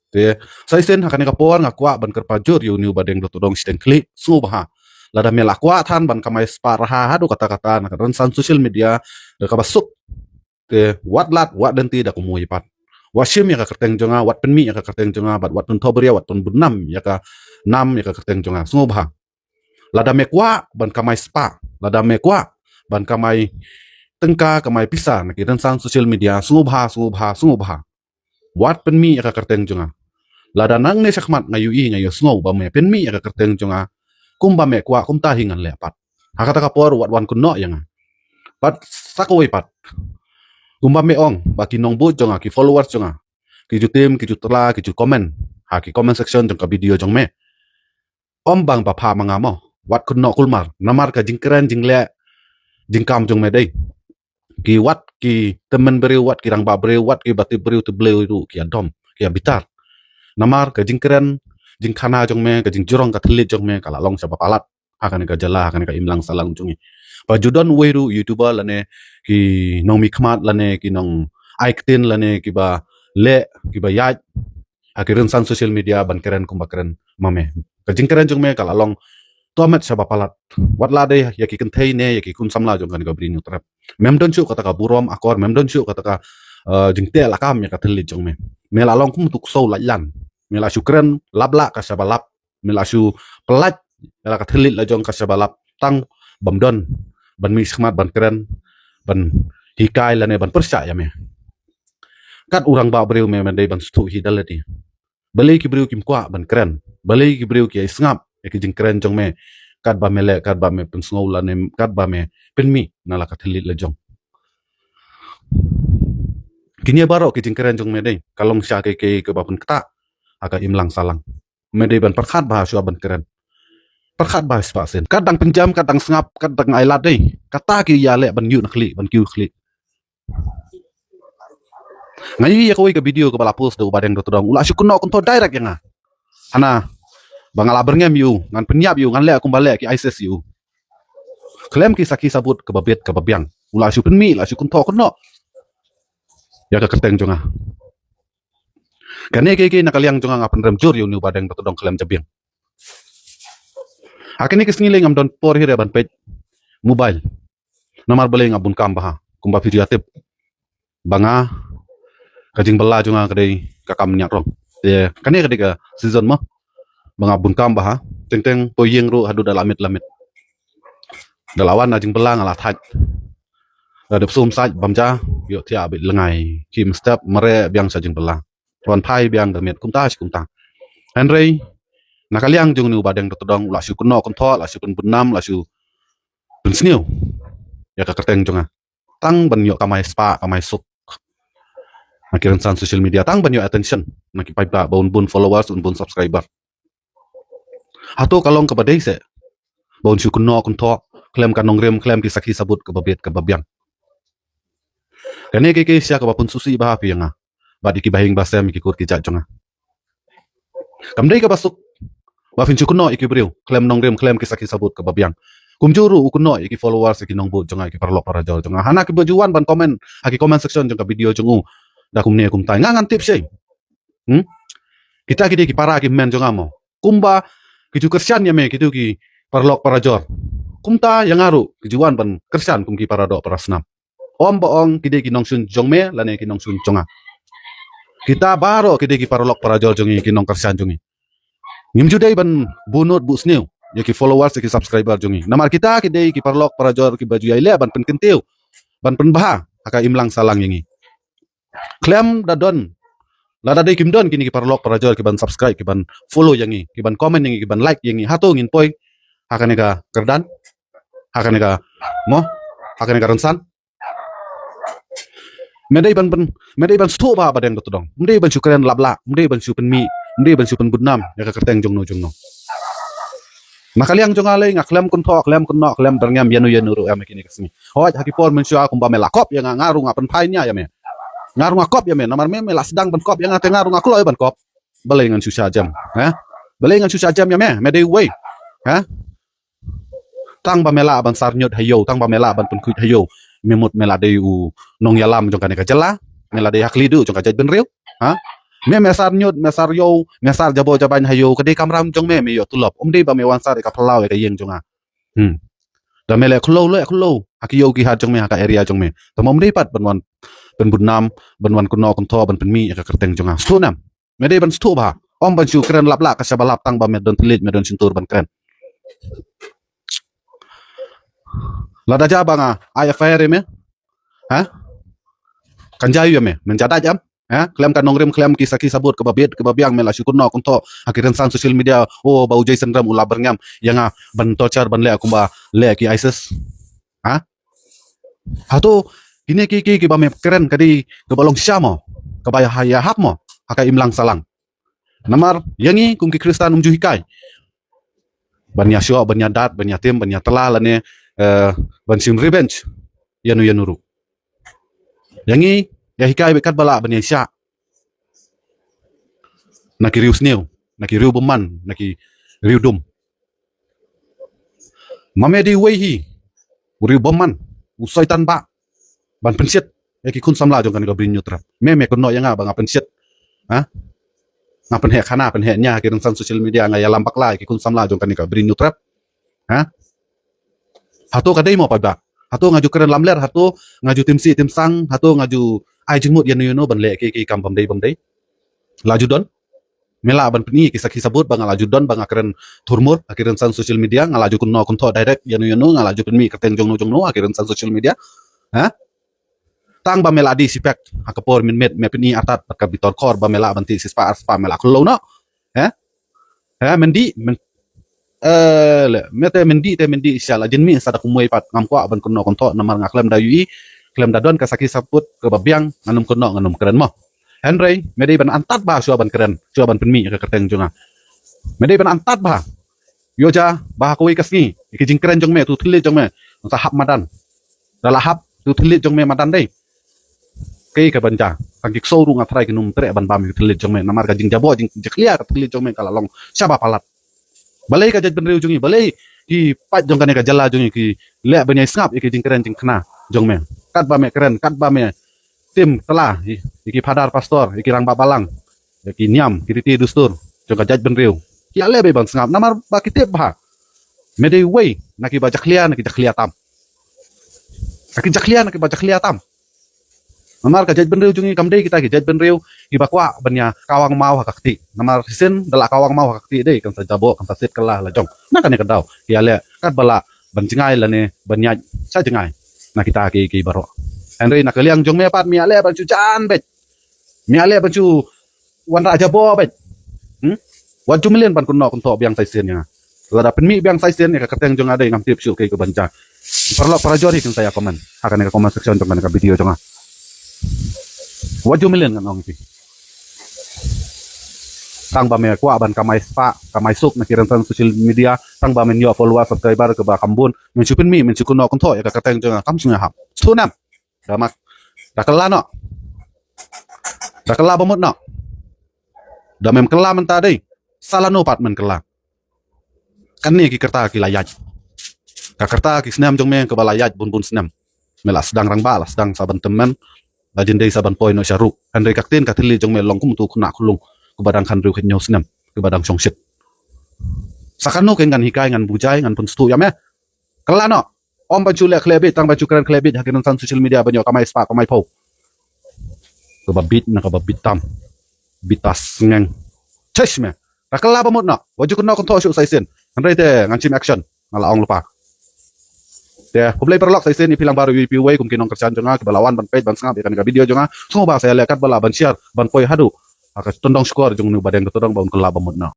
Te sai sen hakane ka por nga kwa ban kerpajur yu niu badeng do tudong siten klik su baha lada mela kwa than ban kamai spar ha hadu kata-kata na rensan social media de ka basuk te wat lat wat denti da kumui pat washim ya ka kerteng jonga wat penmi ya ka kerteng jonga bat wat pun toberia wat pun bunam ya ka nam ya ka kerteng jonga su baha lada me kwa ban kamai spa lada me kwa ban kamai tengka kamai pisa na ki rensan social media su baha wat penmi ya ka kerteng jonga lada nang ne sakmat ngayu i ngayu snow ba me penmi ya ka kerteng jonga kum ba me kwa kum ta hingan le pat hakata ka por wat wan kun no yang pat sakoi pat kum ba me ong ba ki nong bu jonga ki followers jonga ki jutim ki jutla ki ju comment ha ki comment section jong ka video jong me om bang pa pha manga mo wat kun no kulmar namar ka jingkren jingle jingkam jong me dei ki wat ki temen beriu wat ki rang ba beriu wat ki bati beriu te bleu itu ki adom ki abitar namar ka jingkren jingkhana jong me ka jingjorong ka thelit jong me kala long sa palat akan ka jala akan ka imlang salang jungi pa judon weru youtuber lane ki nong mi khmat lane ki nong aiktin lane ki ba le ki ba yaj akirin san social media ban keren kumbakeren mame ka jingkren jong me kala long tomat sa palat wat la de ya ki kenthei ne ya ki kun samla jong kan ka brin utrap memdon chu kata ka burom akor memdon chu kata ka jingte lakam ya ka thelit jong me mela long kum tuk so la yan mela syukren labla ka sabalap mela syu pelat mela ka thelit la jong ka sabalap tang bamdon ban mi khmat ban keren ban hikai lane ban persa ya me kat urang ba breu me mendai ban stu hi dalati balai ki breu kim kwa ban keren balai ki breu ki isngap e ki jing keren jong me kat ba mele kat ba me pensngau lane kat ba me penmi nala ka thelit la jong kini baro ki jing keren jong me dei kalong sya ke ba pun kata aka imlang salang mede ban perkhat bah syua ban keren perkhat bah spasen kadang penjam kadang sengap kadang ailat dei kata ki ya le ban yu nakli ban kyu kli ngai ya koi ke video ke bala post do badeng do todong ula syukuno kon to direct yang ana bangala berngem yu ngan penyap yu ngan le akum bale ki ISIS yu klaim ki saki sabut ke babet ke babyang ula syu penmi la syukun to kono ya ka kerteng jonga kane ke nakaliang jonga ngapen remjur yu niu badeng do todong klaim jabiang akini kisngiling am don por hire ban page mobile namar bale ngabun kam baha kumba video atip banga kajing bela jonga kadai kakam nyak rong ye kane kadai ka season mo banga bun kam baha teng poyeng ru hadu dalamit dalawan ajing bela ngala thaj ada sum saj bamja yo tia bit lengai kim step mare biang sajing bela wan phai biang damit kumta henry nakaliang jung niu badeng todong la syu kuno kon tho la syu pun bunam la syu pun sniu ya ka kerteng jonga tang ban yo kamai spa kamai sup akiran san social media tang ban yo attention naki pai ba bun followers bun subscriber hato kalong ke badai se bon syu kuno kon tho klaim kanong rem klaim ki saki sabut ke babet ke babyang kane ke sia ka pun susi bah pianga badi ki bahing basem ki kur ki ja jonga kamdai ka basuk ba fin kuno iki breu klaim nong rem klaim ki saki sabut ke babyang kumjuru ukuno iki followers iki nong bu jonga iki perlok para jol jonga hana ki bajuan ban komen aki comment section jonga video jongu da kumne kum tai ngangan tip sei kita ki para ki men jonga mo kumba ki ju kersian ya me ki tu ki perlok para jor kumta yang aru ki juan ban kersian kum ki para do para snam om boong ki de ki nong sun jong me lane ki nong sun jonga kita baro ki de ki perlok para jor jongi ki nong kersian jongi ngim judai ban bunut bu sniu ya ki followers ki subscriber jongi namar kita ki de ki perlok para jor ki baju ile ban pen kentiu ban pen bah aka imlang salang yengi klaim dadon lada de kim don kini ki perlok para jor ki ban subscribe ki ban follow yengi ki ban comment yengi ki ban like yengi hato ngin poi hakane ka kerdan hakane ka mo hakane ka rensan medai ban stu ba badeng do todong medai ban syukren labla medai ban syu penmi medai ban syu pen budnam ya ka kerteng jongno nakaliang jongale ngaklem kun tho klem kun no klem berngam yanu ru am kini kesini hoj hakipor men syu akum ba melakop yang ngaru ngapen painya ya me ngaru ngakop ya me namar me mela sedang ban kop yang ngate ngaru ngaklo ban kop balai ngan susah jam balai ngan susah jam ya me medai we tang ba mela ban sarnyot hayo tang ba mela ban pun kuit hayo memut mela de u nong yalam jong kan ka jela mela de hakli du jong ka jaj ben rew me mesar nyut mesar yo mesar jabo jaban hayo kade kamram jong me yo tulop umdi ba me wansar ka phalau ka yeng jonga da me le khlo akiyo ki ha jong me ka area jong me to mom dei pat banwan ben bunam banwan kuno kun tho ban pen mi ka kerteng jonga stunam me dei ban stu ba om ban chu kren lap la ka sabalap tang ba me don tilit me don sintur ban kren la da ja banga ay affaire me ha kan jayu me menjada jam klaim kan nongrim klaim kisah sabut ke babiang mela syukur no kunto akhiran san social media bau Jason Ram ula berngam yang ban torture ban le aku ba le ki ISIS hatu kini ki ba me keren kadi ke balong syamo ke baya haya hap mo akai imlang salang namar yangi kum ki Kristan umjuhikai ban yasyo ban yadat ban yatim ban yatala lane ban sim revenge yanuru yangi ya hikai bekat bala ban yasya naki riu sneu naki riu beman naki riu dum mamedi wehi riu beman usai tanpa ban pensiet ki kun samla jong kan ga brin nyutra me kono yang bang pensiet ngapen he khana pen he nya ki san social media nga ya lampak la ki kun samla jong kan ga brin nyutra hatu kadai mo pada hatu ngaju keren lamler hatu ngaju tim sang hatu ngaju ai jengmut yanu ban le ki kam bam dei laju don mela ban peni kisah sabut bang laju don bang keren turmur akhiran san social media ngalaju kun tho direct yanu ngalaju peni keteng jong no akhiran san social media tang ba mela di sipek hakapor min met me peni atat ka bitor kor ba mela banti sispa arspa mela kulo no mendi men mete mendi inshallah jinmi sada kumoi pat ngam kwa ban kuno konto namar ngaklem dayui klem dadon kasaki saput ke babiang nganum kuno nganum keren mo Henry mede ban antat ba sua ban keren sua ban penmi ke keteng jonga mede ban antat ba yoja ba koi kasni iki jing keren jong me tu thile jong me sahap madan dala hap tu thile jong me madan dei kei ke banja kangik soru ngatrai ke num tre ban bam thile jong me namar ka jing jabo jing jeklia ka thile jong me kala long siapa palat balai ka jaj ben riu jongi balai ki pat jong kan ka jala jongi ki le banyai snap iki jing keren jing kena jong me kat ba me keren kat ba me tim telah iki padar pastor iki rang babalang iki nyam kiriti dustur jong ka jaj ben riu ki ale be ban snap namar ba kitip ba mede way naki ba jaklia tam naki ba jaklia tam namar ka jaj ben riu jongi kamdei kita ki jaj ben riu ki bakwa banya kawang mau hakakti namar sin dala kawang mau hakakti dei kan sajabo kan tasit kalah la jong na kan ka daw ki ale kat bala ban jingai lane banya sa jingai na kita ki baro Henry nak liang jong me pat mi ale ban chu chan bet mi ale ban chu wan ra jabo bet wan chu milen ban kun no kun to biang sai sen ya lada pen mi biang sai sen ya ka keteng jong ade ngam tip syu ke banca perlo prajori kan saya komen akan ka comment section jong kan ka video jong wajum milen kan ong ti tang ba me kwa ban kamai spa kamai suk na kiran san social media tang ba men yo follower subscriber ke ba kambun men chupin mi men chukun no kon tho ya ka kateng jong kam sunga hap sunam damak dakala no dakala bamut no da mem kala men tadi salah no pat men kala kan ni ki kerta ki layaj ka kerta ki snam jong me ke balayaj bun snam mela sedang rang ba sedang saban temen lajin dei saban poin no syaru Henry kaktin katili jong me long kum tu kuna kulung ke badang kan riu kenyo snam ke badang songsit sakano ken kan hikai ngan bujai ngan pun stu ya me kala no om baju le klebit tang baju keren klebit hakiran san social media banyo kamai spa kamai po ke babit na ke babit tam bitas ngeng chesh me rakala bamut no waju kuno kon to syu sai sen Henry te ngan chim action ngala ong lupa ya kublai perlok sai sen ipilang baru UP way kum kinong kerjaan jonga ke balawan ban page ban sangap ikan ka video jonga semua ba saya lekat bala ban share ban poi hadu aka tondong skor jong nu badeng todong baun kala bamut no